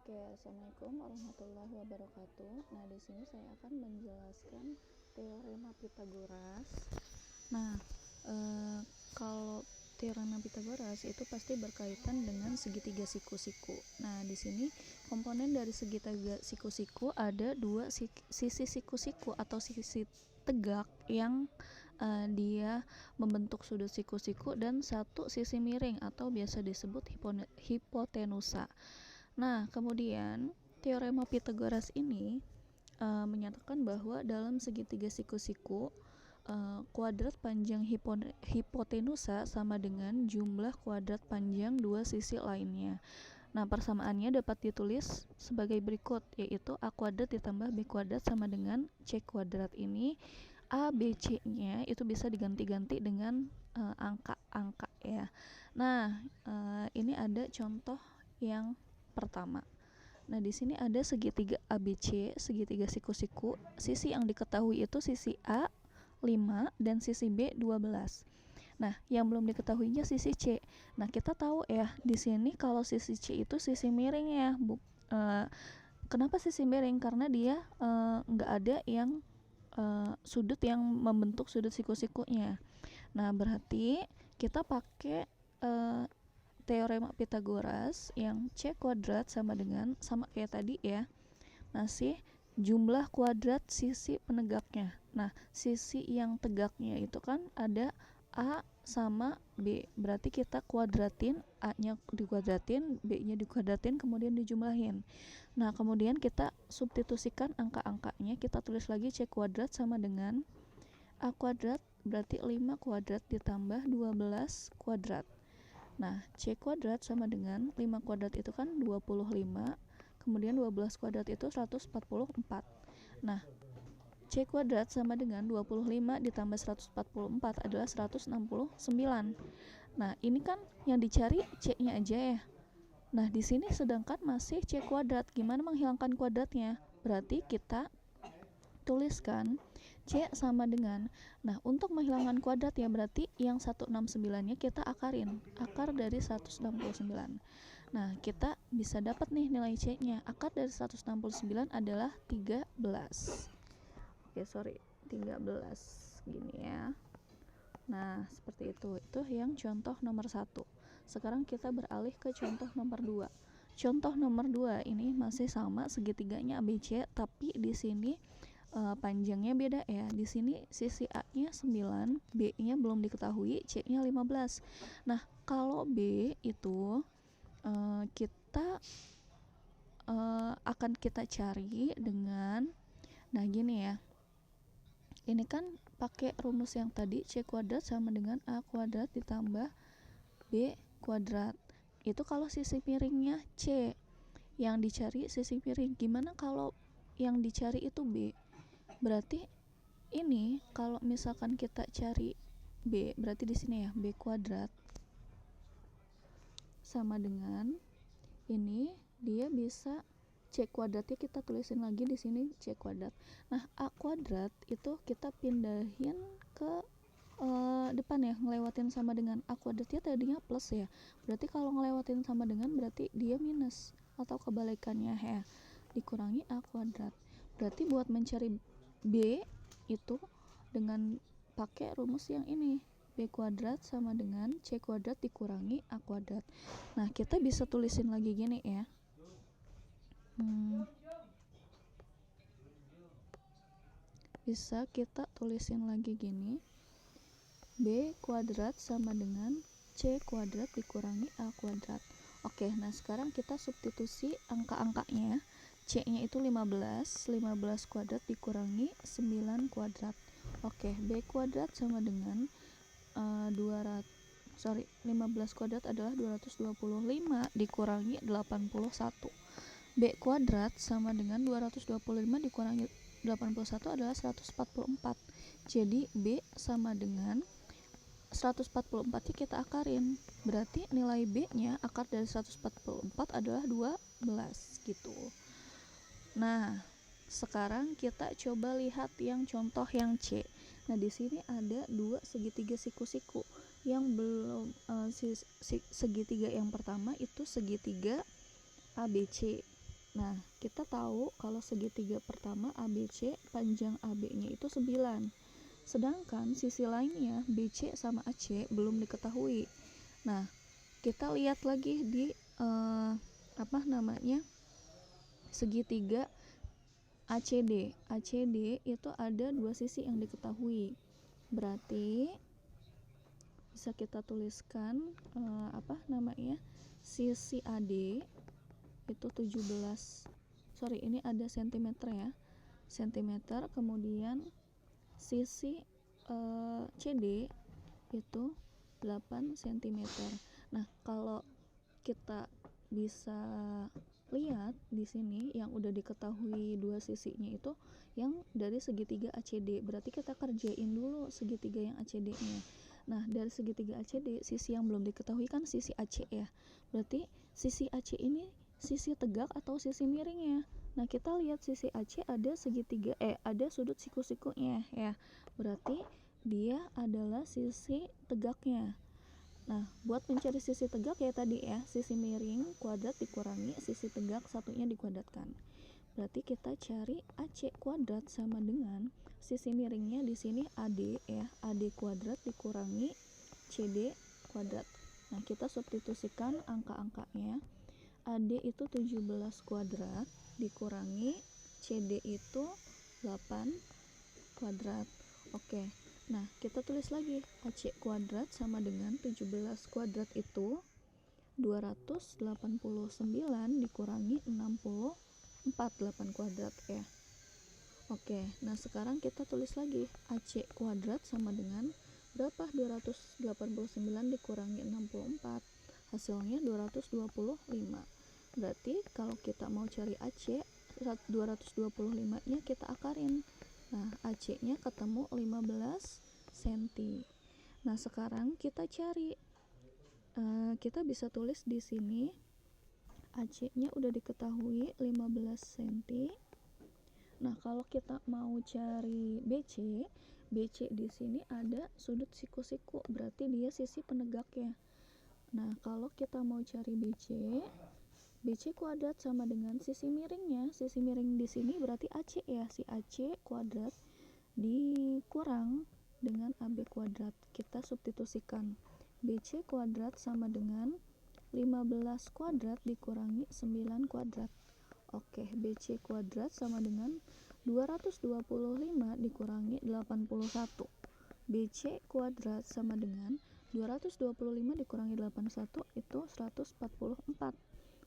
Oke, assalamualaikum warahmatullahi wabarakatuh. Nah, di sini saya akan menjelaskan teorema Pythagoras. Nah, kalau teorema Pythagoras itu pasti berkaitan dengan segitiga siku-siku. Nah, di sini komponen dari segitiga siku-siku ada dua sisi siku-siku atau sisi tegak yang dia membentuk sudut siku-siku dan satu sisi miring atau biasa disebut hipotenusa. Nah, kemudian teorema Pythagoras ini menyatakan bahwa dalam segitiga siku-siku kuadrat panjang hipotenusa sama dengan jumlah kuadrat panjang dua sisi lainnya. Nah, persamaannya dapat ditulis sebagai berikut, yaitu A kuadrat ditambah B kuadrat sama dengan C kuadrat. Ini A, B, C-nya itu bisa diganti-ganti dengan angka-angka ya. Nah, ini ada contoh yang pertama. Nah, di sini ada segitiga ABC, segitiga siku-siku. Sisi yang diketahui itu sisi A 5 dan sisi B 12. Nah, yang belum diketahuinya sisi C. Nah, kita tahu ya, di sini kalau sisi C itu sisi miring ya. Kenapa sisi miring? Karena dia nggak ada yang sudut yang membentuk sudut siku-sikunya. Nah, berarti kita pakai teorema Pythagoras yang C kuadrat sama kayak tadi ya, masih jumlah kuadrat sisi penegaknya. Nah, sisi yang tegaknya itu kan ada A sama B, berarti kita kuadratin, A-nya dikuadratin, B-nya dikuadratin, kemudian dijumlahin. Nah, kemudian kita substitusikan angka-angkanya, kita tulis lagi C kuadrat sama dengan A kuadrat, berarti 5 kuadrat ditambah 12 kuadrat. Nah, C kuadrat sama dengan 5 kuadrat itu kan 25, kemudian 12 kuadrat itu 144. Nah, C kuadrat sama dengan 25 ditambah 144 adalah 169. Nah, ini kan yang dicari C-nya aja ya. Nah, di sini sedangkan masih C kuadrat. Gimana menghilangkan kuadratnya? Berarti kita tuliskan C sama dengan, nah untuk menghilangkan kuadrat ya berarti yang 169 nya kita akarin, akar dari 169. Nah, kita bisa dapat nih nilai C nya, akar dari 169 adalah 13. Oke, 13 gini ya. Nah, seperti itu yang contoh nomor 1. Sekarang kita beralih ke contoh nomor 2. Contoh nomor 2 ini masih sama, segitiganya ABC, tapi di sini panjangnya beda ya. Di sini sisi A-nya 9, B-nya belum diketahui, C-nya 15. Nah, kalau B itu kita akan kita cari dengan, nah gini ya. Ini kan pakai rumus yang tadi, C kuadrat sama dengan A kuadrat ditambah B kuadrat. Itu kalau sisi miringnya C, yang dicari sisi miring. Gimana kalau yang dicari itu B? Berarti ini kalau misalkan kita cari B, berarti di sini ya B kuadrat sama dengan ini, dia bisa C kuadratnya kita tulisin lagi di sini C kuadrat. Nah, A kuadrat itu kita pindahin ke depan ya, ngelewatin sama dengan. A kuadratnya tadinya plus ya, berarti kalau ngelewatin sama dengan berarti dia minus atau kebalikannya ya, dikurangi A kuadrat. Berarti buat mencari B itu dengan pakai rumus yang ini, B kuadrat sama dengan C kuadrat dikurangi A kuadrat. Nah, kita bisa tulisin lagi gini ya, bisa kita tulisin lagi gini, B kuadrat sama dengan C kuadrat dikurangi A kuadrat. Oke, nah sekarang kita substitusi angka-angkanya. C-nya itu 15 kuadrat dikurangi 9 kuadrat. Oke, B kuadrat sama dengan 15 kuadrat adalah 225 dikurangi 81. B kuadrat sama dengan 225 dikurangi 81 adalah 144. Jadi B sama dengan 144 nya kita akarin, berarti nilai B nya akar dari 144 adalah 12 gitu. Nah, sekarang kita coba lihat yang contoh yang C. Nah, di sini ada dua segitiga siku-siku yang belum segitiga yang pertama itu segitiga ABC. Nah, kita tahu kalau segitiga pertama ABC panjang AB-nya itu 9. Sedangkan sisi lainnya BC sama AC belum diketahui. Nah, kita lihat lagi di segitiga ACD. ACD itu ada 2 sisi yang diketahui. Berarti bisa kita tuliskan sisi AD itu 17. Ini ada sentimeter ya. Sentimeter, kemudian sisi CD itu 8 cm. Nah, kalau kita bisa lihat di sini yang udah diketahui 2 sisinya itu yang dari segitiga ACD. Berarti kita kerjain dulu segitiga yang ACD-nya. Nah, dari segitiga ACD, sisi yang belum diketahui kan sisi AC ya. Berarti sisi AC ini sisi tegak atau sisi miringnya. Nah, kita lihat sisi AC ada ada sudut siku-sikunya ya. Berarti dia adalah sisi tegaknya. Nah, buat mencari sisi tegak ya tadi ya, sisi miring kuadrat dikurangi sisi tegak satunya dikuadratkan. Berarti kita cari AC kuadrat sama dengan sisi miringnya di sini AD ya, AD kuadrat dikurangi CD kuadrat. Nah, kita substitusikan angka-angkanya. AD itu 17 kuadrat dikurangi CD itu 8 kuadrat. Oke. Nah, kita tulis lagi AC kuadrat sama dengan 17 kuadrat itu 289 dikurangi 64, 8 kuadrat ya. Oke, nah sekarang kita tulis lagi AC kuadrat sama dengan berapa? 289 dikurangi 64, hasilnya 225. Berarti kalau kita mau cari AC 225 nya kita akarin. Nah, AC nya ketemu 15 cm. Nah, sekarang kita cari, kita bisa tulis di sini AC nya udah diketahui 15 cm. Nah, kalau kita mau cari BC di sini ada sudut siku-siku, berarti dia sisi penegaknya. Nah, kalau kita mau cari BC kuadrat sama dengan sisi miringnya. Sisi miring di sini berarti AC ya, si AC kuadrat dikurang dengan AB kuadrat. Kita substitusikan. BC kuadrat sama dengan 15 kuadrat dikurangi 9 kuadrat. Oke, BC kuadrat sama dengan 225 dikurangi 81. BC kuadrat sama dengan 225 dikurangi 81 itu 144.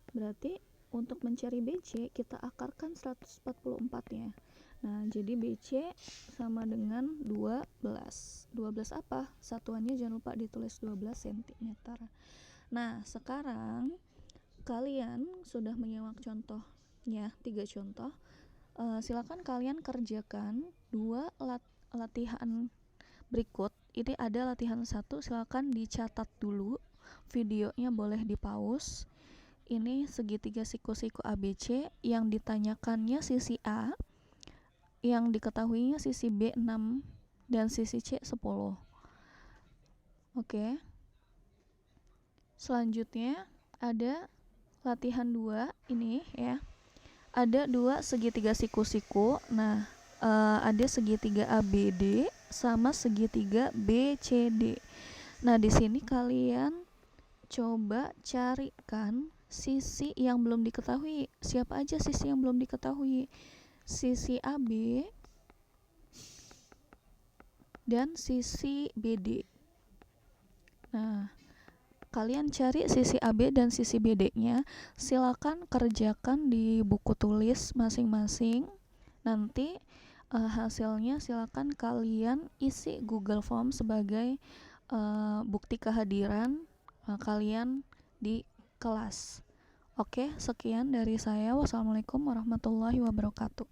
Berarti untuk mencari BC kita akarkan 144 ya. Nah, jadi BC sama dengan 12. 12 apa? Satuannya jangan lupa ditulis 12 cm. Nah, sekarang kalian sudah menyimak contohnya, 3 contoh. Silakan kalian kerjakan 2 latihan berikut. Ini ada latihan 1, silakan dicatat dulu. Videonya boleh di-pause. Ini segitiga siku-siku ABC, yang ditanyakannya sisi A, yang diketahuinya sisi B 6 dan sisi C 10. Oke. Selanjutnya ada latihan 2 ini ya. Ada 2 segitiga siku-siku. Nah, ada segitiga ABD sama segitiga BCD. Nah, di sini kalian coba carikan sisi yang belum diketahui. Siapa aja sisi yang belum diketahui? Sisi AB dan sisi BD. Nah, kalian cari sisi AB dan sisi BD-nya. Silakan kerjakan di buku tulis masing-masing. Nanti hasilnya silakan kalian isi Google Form sebagai bukti kehadiran kalian di kelas. Oke, sekian dari saya. Wassalamualaikum warahmatullahi wabarakatuh.